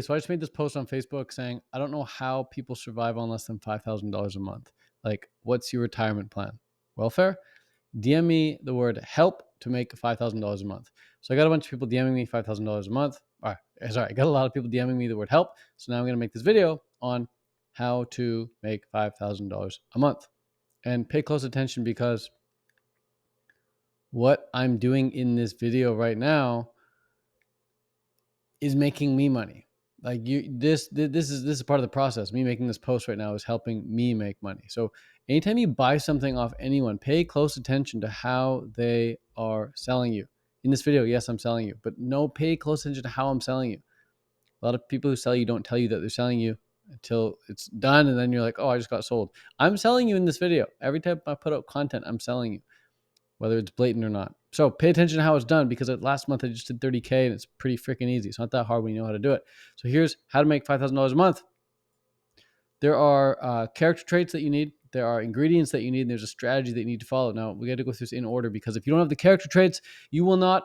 so I just made this post on Facebook saying, I don't know how people survive on less than $5,000 a month. Like, what's your retirement plan? Welfare? DM me the word help to make $5,000 a month. So I got a bunch of people DMing me $5,000 a month. I got a lot of people DMing me the word help. So now I'm going to make this video on how to make $5,000 a month. And pay close attention, because what I'm doing in this video right now is making me money. Like, this is part of the process. Me making this post right now is helping me make money. So anytime you buy something off anyone, pay close attention to how they are selling you. In this video, yes, I'm selling you, but no, pay close attention to how I'm selling you. A lot of people who sell you don't tell you that they're selling you until it's done, and then you're like, oh, I just got sold. I'm selling you in this video. Every time I put out content, I'm selling you, whether it's blatant or not. So pay attention to how it's done, because last month I just did 30K and it's pretty freaking easy. It's not that hard when you know how to do it. So here's how to make $5,000 a month. There are character traits that you need. There are ingredients that you need. And there's a strategy that you need to follow. Now, we got to go through this in order, because if you don't have the character traits, you will not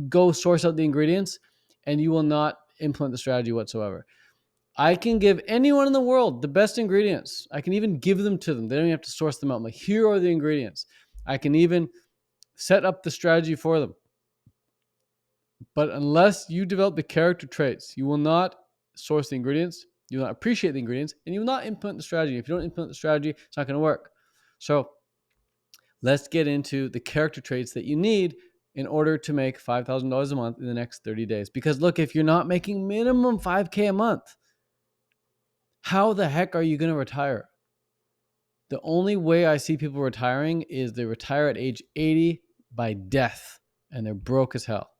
go source out the ingredients and you will not implement the strategy whatsoever. I can give anyone in the world the best ingredients. I can even give them to them. They don't even have to source them out. I'm like, here are the ingredients. I can even set up the strategy for them. But unless you develop the character traits, you will not source the ingredients, you will not appreciate the ingredients, and you will not implement the strategy. If you don't implement the strategy, it's not going to work. So let's get into the character traits that you need in order to make $5,000 a month in the next 30 days. Because look, if you're not making minimum 5K a month, how the heck are you going to retire? The only way I see people retiring is they retire at age 80 by death, and they're broke as hell.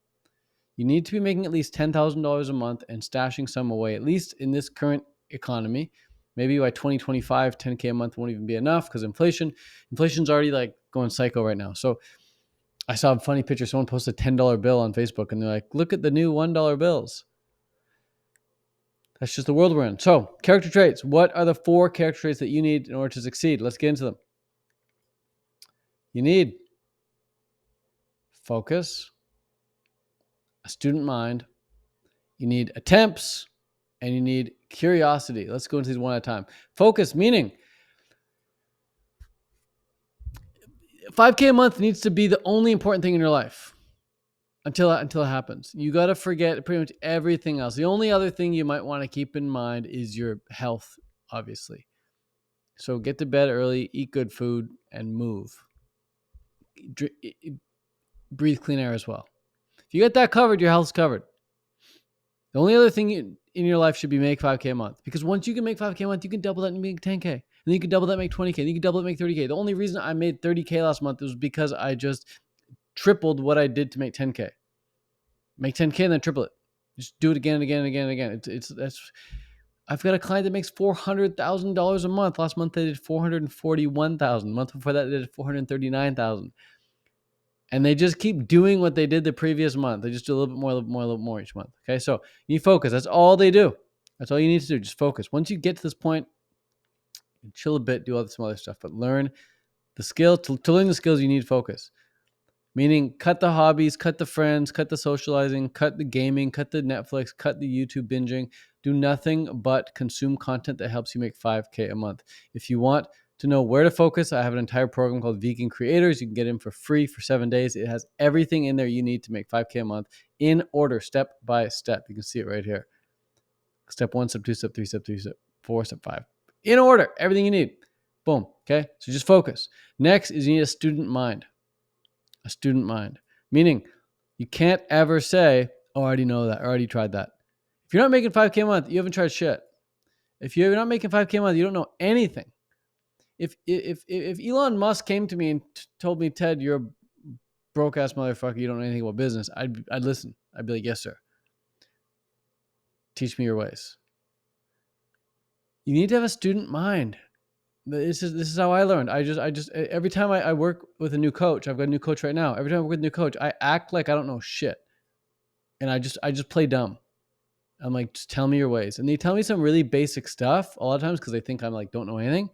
You need to be making at least $10,000 a month and stashing some away, at least in this current economy. Maybe by 2025, 10K a month won't even be enough, because inflation's already like going psycho right now. So I saw a funny picture. Someone posted a $10 bill on Facebook, and they're like, look at the new $1 bills. That's just the world we're in. So character traits. What are the 4 character traits that you need in order to succeed? Let's get into them. You need focus, a student mind, you need attempts, and you need curiosity. Let's go into these one at a time. Focus, meaning 5K a month needs to be the only important thing in your life until it happens. You got to forget pretty much everything else. The only other thing you might want to keep in mind is your health, obviously. So get to bed early, eat good food, and move. Breathe clean air as well. If you get that covered, your health's covered. The only other thing in your life should be make 5K a month, because once you can make 5K a month, you can double that and make 10K. And then you can double that and make 20K. Then you can double it and make 30K. The only reason I made 30K last month was because I just tripled what I did to make 10K. Make 10K and then triple it. Just do it again and again and again and again. I've got a client that makes $400,000 a month. Last month they did $441,000. The month before that they did $439,000. And they just keep doing what they did the previous month. They just do a little bit more, a little bit more, a little bit more each month. Okay, so you focus. That's all they do. That's all you need to do. Just focus. Once you get to this point, chill a bit, do all some other stuff, but learn the skill. To learn the skills, you need focus. Meaning, cut the hobbies, cut the friends, cut the socializing, cut the gaming, cut the Netflix, cut the YouTube binging. Do nothing but consume content that helps you make 5K a month. If you want to know where to focus, I have an entire program called Vegan Creators. You can get in for free for 7 days. It has everything in there you need to make 5K a month in order, step by step. You can see it right here. Step 1, step 2, step 3, step 4, step 5. In order, everything you need. Boom. Okay, so just focus. Next is you need a student mind. A student mind, meaning you can't ever say, oh, I already know that. I already tried that. If you're not making 5K a month, you haven't tried shit. If you're not making 5K a month, you don't know anything. If Elon Musk came to me and told me, Ted, you're a broke ass motherfucker, you don't know anything about business, I'd listen. I'd be like, yes, sir. Teach me your ways. You need to have a student mind. This is how I learned. I just every time I work with a new coach, I've got a new coach right now. Every time I work with a new coach, I act like I don't know shit, and I just play dumb. I'm like, just tell me your ways, and they tell me some really basic stuff a lot of times because they think I'm like don't know anything.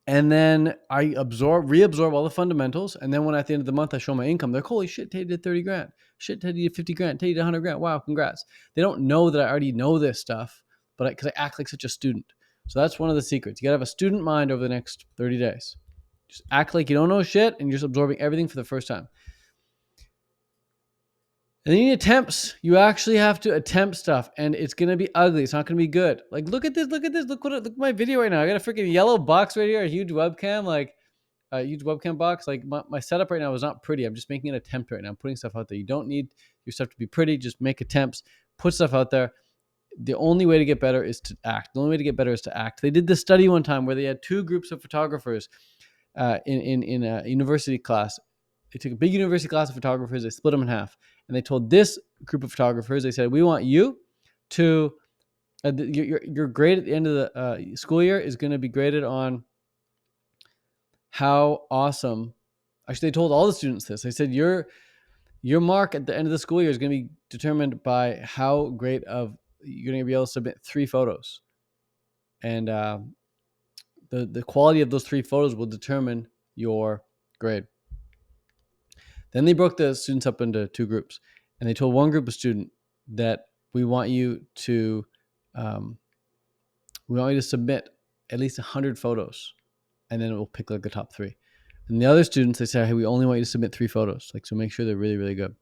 And then I reabsorb all the fundamentals. And then when at the end of the month I show my income, they're like, holy shit, Teddy did 30 grand. Shit, Teddy did 50 grand. Teddy did 100 grand. Wow, congrats. They don't know that I already know this stuff, but because I act like such a student. So that's one of the secrets. You got to have a student mind over the next 30 days. Just act like you don't know shit and you're just absorbing everything for the first time. And then you need attempts. You actually have to attempt stuff, and it's gonna be ugly. It's not gonna be good. Like, look at this. Look at this. Look at my video right now. I got a freaking yellow box right here, a huge webcam, like a huge webcam box. Like my setup right now is not pretty. I'm just making an attempt right now. I'm putting stuff out there. You don't need your stuff to be pretty. Just make attempts. Put stuff out there. The only way to get better is to act. The only way to get better is to act. They did this study one time where they had two groups of photographers in a university class. They took a big university class of photographers. They split them in half, and they told this group of photographers, they said, "We want you to your grade at the end of the school year is going to be graded on how awesome." Actually, they told all the students this. They said your mark at the end of the school year is going to be determined by how great of you're going to be able to submit 3 photos, and the quality of those 3 photos will determine your grade. Then they broke the students up into 2 groups, and they told one group of student that we want you to submit at least 100 photos, and then it will pick like the top 3. And the other students, they said, hey, we only want you to submit 3 photos, like, so make sure they're really, really good.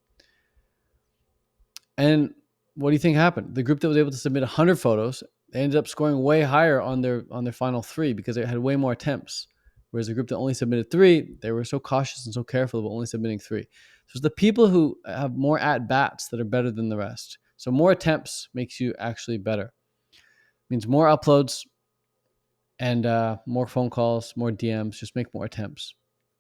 And what do you think happened? The group that was able to submit 100 photos, they ended up scoring way higher on their final 3 because they had way more attempts. Whereas the group that only submitted 3, they were so cautious and so careful about only submitting 3. So it's the people who have more at-bats that are better than the rest. So more attempts makes you actually better. It means more uploads and more phone calls, more DMs. Just make more attempts.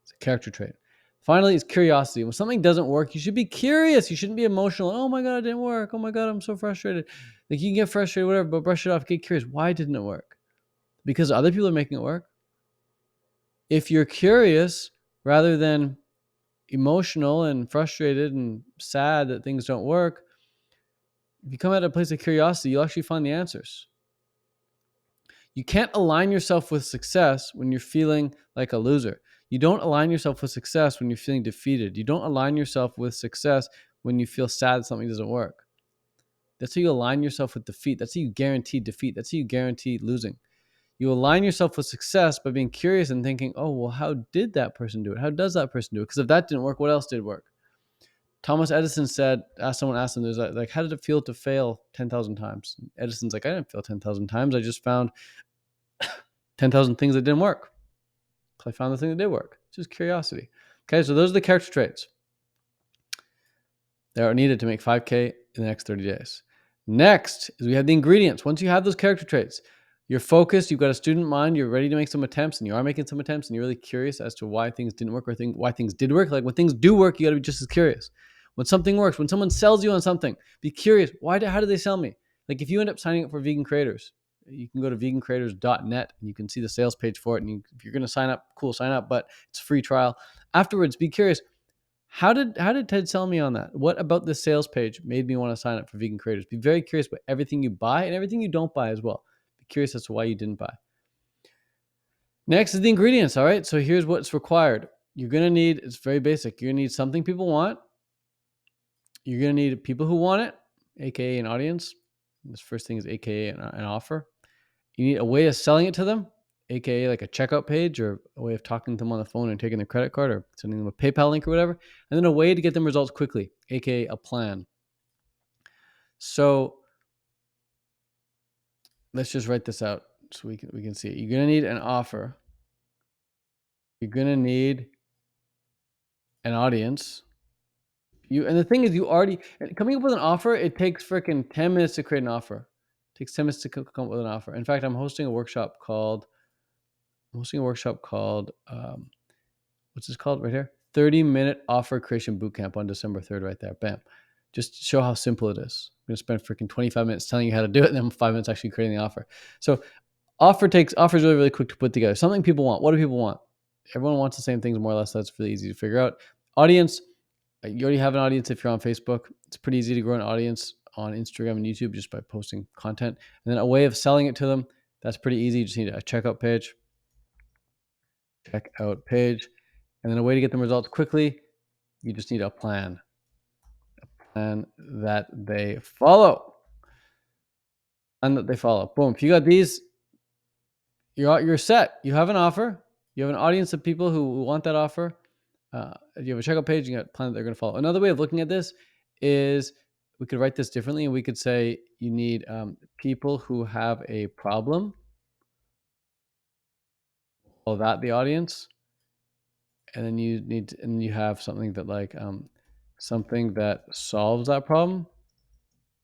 It's a character trait. Finally, it's curiosity. When something doesn't work, you should be curious. You shouldn't be emotional. Oh my God, it didn't work. Oh my God, I'm so frustrated. Like, you can get frustrated, whatever, but brush it off. Get curious. Why didn't it work? Because other people are making it work. If you're curious rather than emotional and frustrated and sad that things don't work, if you come at a place of curiosity, you'll actually find the answers. You can't align yourself with success when you're feeling like a loser. You don't align yourself with success when you're feeling defeated. You don't align yourself with success when you feel sad that something doesn't work. That's how you align yourself with defeat. That's how you guarantee defeat. That's how you guarantee losing. You align yourself with success by being curious and thinking, oh, well, how did that person do it? How does that person do it? Because if that didn't work, what else did work? Thomas Edison someone asked him, like, how did it feel to fail 10,000 times? Edison's like, I didn't fail 10,000 times. I just found 10,000 things that didn't work. So I found the thing that did work. It's just curiosity. Okay, so those are the character traits that are needed to make 5K in the next 30 days. Next is we have the ingredients. Once you have those character traits, you're focused, you've got a student mind, you're ready to make some attempts, and you are making some attempts, and you're really curious as to why things didn't work or why things did work. Like, when things do work, you got to be just as curious. When something works, when someone sells you on something, be curious. How did they sell me? Like, if you end up signing up for Vegan Creators, you can go to vegancreators.net and you can see the sales page for it. And if you're going to sign up, cool, sign up, but it's a free trial. Afterwards, be curious. How did Ted sell me on that? What about this sales page made me want to sign up for Vegan Creators? Be very curious about everything you buy and everything you don't buy as well. Be curious as to why you didn't buy. Next is the ingredients. All right. So here's what's required. You're going to need, it's very basic. You're going to need something people want. You're going to need people who want it, AKA an audience. This first thing is AKA an offer. You need a way of selling it to them, AKA like a checkout page or a way of talking to them on the phone and taking their credit card or sending them a PayPal link or whatever. And then a way to get them results quickly, AKA a plan. So let's just write this out so we can see it. You're going to need an offer. You're going to need an audience. And the thing is, coming up with an offer, it takes freaking 10 minutes to create an offer. It takes 10 minutes to come up with an offer. In fact, I'm hosting a workshop called, what's this called right here? 30-minute offer creation bootcamp on December 3rd, right there. Bam. Just to show how simple it is. I'm going to spend freaking 25 minutes telling you how to do it, and then 5 minutes actually creating the offer. So offer is really, really quick to put together. Something people want. What do people want? Everyone wants the same things, more or less. That's really easy to figure out. Audience. You already have an audience if you're on Facebook. It's pretty easy to grow an audience on Instagram and YouTube just by posting content. And then a way of selling it to them, that's pretty easy. You just need a checkout page. checkout page. And then a way to get them results quickly, you just need a plan that they follow. And that they follow. Boom. If you got these, you're set. You have an offer. You have an audience of people who want that offer. You have a checkout page. You got a plan that they're going to follow. Another way of looking at this is we could write this differently, and we could say you need people who have a problem. Call that the audience, and then you have something that like something that solves that problem.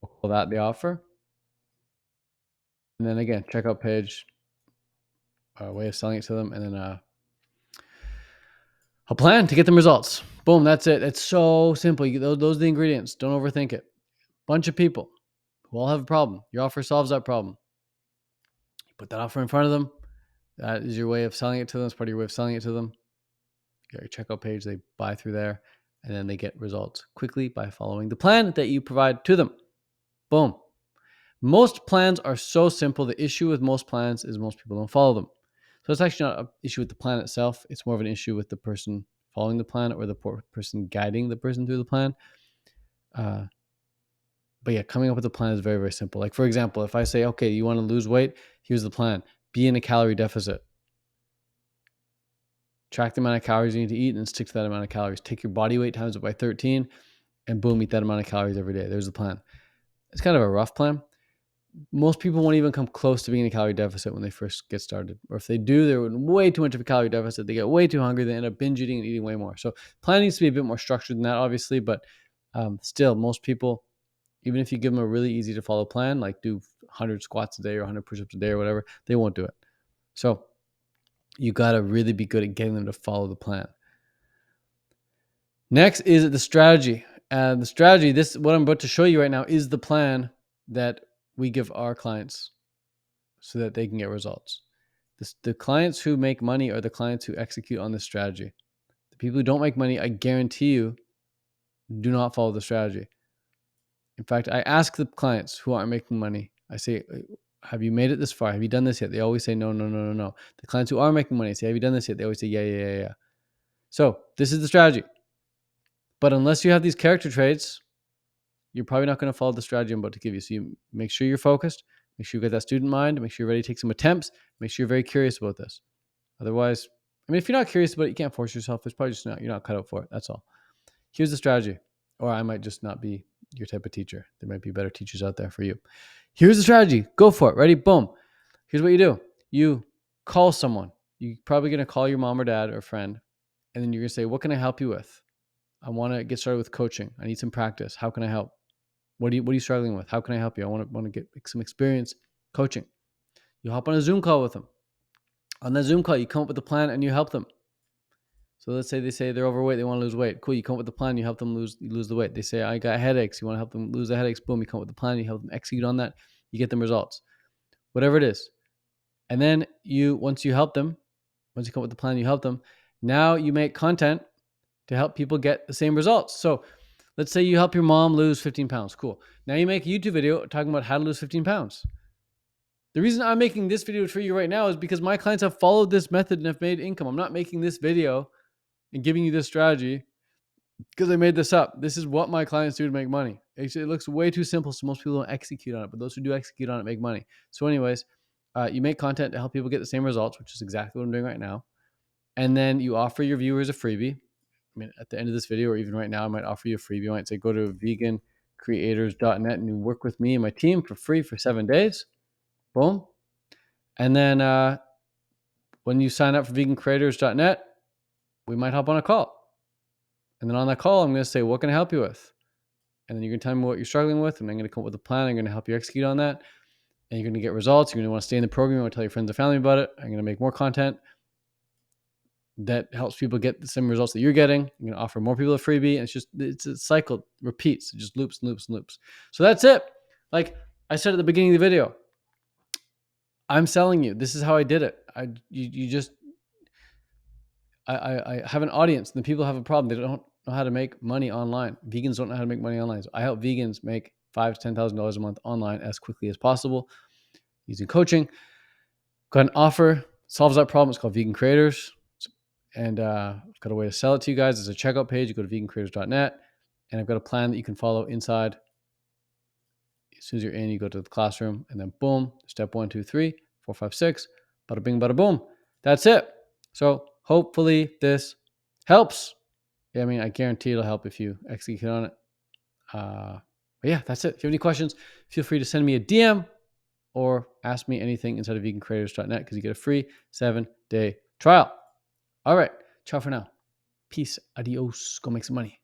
We'll call that the offer. And then again, checkout page, way of selling it to them, and then a plan to get them results. Boom, that's it. It's so simple. Those are the ingredients. Don't overthink it. Bunch of people who all have a problem. Your offer solves that problem. You put that offer in front of them. That is your way of selling it to them. It's part of your way of selling it to them. You got your checkout page. They buy through there, and then they get results quickly by following the plan that you provide to them. Boom. Most plans are so simple. The issue with most plans is most people don't follow them. So it's actually not an issue with the plan itself. It's more of an issue with the person following the plan or the person guiding the person through the plan. But yeah, coming up with a plan is very, very simple. Like, for example, if I say, okay, you want to lose weight, here's the plan. Be in a calorie deficit. Track the amount of calories you need to eat and stick to that amount of calories. Take your body weight times it by 13 and boom, eat that amount of calories every day. There's the plan. It's kind of a rough plan. Most people won't even come close to being in a calorie deficit when they first get started. Or if they do, they're in way too much of a calorie deficit. They get way too hungry. They end up binge eating and eating way more. So plan needs to be a bit more structured than that, obviously. But still, most people, even if you give them a really easy to follow plan, like do 100 squats a day or 100 push-ups a day or whatever, they won't do it. So you got to really be good at getting them to follow the plan. Next is the strategy. The strategy, what I'm about to show you right now, is the plan that we give our clients so that they can get results. The clients who make money are the clients who execute on this strategy. The people who don't make money, I guarantee you, do not follow the strategy. In fact, I ask the clients who aren't making money, I say, have you made it this far? Have you done this yet? They always say, no. The clients who are making money, I say, have you done this yet? They always say, yeah. So this is the strategy. But unless you have these character traits, you're probably not going to follow the strategy I'm about to give you. So you make sure you're focused, make sure you get that student mind, make sure you're ready to take some attempts, make sure you're very curious about this. Otherwise, I mean, if you're not curious about it, you can't force yourself. It's probably just you're not cut out for it. That's all. Here's the strategy. Or I might just not be your type of teacher. There might be better teachers out there for you. Here's the strategy. Go for it. Ready? Boom. Here's what you do. You call someone. You're probably going to call your mom or dad or friend. And then you're going to say, what can I help you with? I want to get started with coaching. I need some practice. How can I help? What are you struggling with? How can I help you? I want to get some experience coaching. You hop on a Zoom call with them. On that Zoom call, you come up with a plan and you help them. So let's say they say they're overweight, they want to lose weight. Cool, you come up with a plan, you help them lose the weight. They say, I got headaches, you want to help them lose the headaches. Boom, you come up with a plan, you help them execute on that, you get them results. Whatever it is. And then once you come up with the plan, you help them. Now you make content to help people get the same results. So let's say you help your mom lose 15 pounds. Cool. Now you make a YouTube video talking about how to lose 15 pounds. The reason I'm making this video for you right now is because my clients have followed this method and have made income. I'm not making this video and giving you this strategy because I made this up. This is what my clients do to make money. It looks way too simple, so most people don't execute on it, but those who do execute on it make money. So anyways, you make content to help people get the same results, which is exactly what I'm doing right now. And then you offer your viewers a freebie. I mean, at the end of this video, or even right now, I might offer you a freebie. I might say, go to vegancreators.net and you work with me and my team for free for 7 days. Boom. And then when you sign up for vegancreators.net, we might hop on a call. And then on that call, I'm going to say, what can I help you with? And then you're going to tell me what you're struggling with. And I'm going to come up with a plan. I'm going to help you execute on that. And you're going to get results. You're going to want to stay in the program. You want to tell your friends and family about it. I'm going to make more content that helps people get the same results that you're getting. I'm going to offer more people a freebie. And it's a cycle, repeats. It just loops and loops and loops. So that's it. Like I said at the beginning of the video, I'm selling you. This is how I did it. I have an audience and the people have a problem. They don't know how to make money online. Vegans don't know how to make money online. So I help vegans make $5,000 to $10,000 a month online as quickly as possible using coaching. Got an offer, solves that problem. It's called Vegan Creators. It's And I've got a way to sell it to you guys. There's a checkout page. You go to vegancreators.net, and I've got a plan that you can follow inside. As soon as you're in, you go to the classroom, and then boom, step 1, 2, 3, 4, 5, 6, bada bing, bada boom. That's it. So hopefully this helps. Yeah, I mean, I guarantee it'll help if you execute on it. But yeah, that's it. If you have any questions, feel free to send me a DM or ask me anything inside of vegancreators.net because you get a free 7-day trial. All right. Ciao for now. Peace. Adios. Go make some money.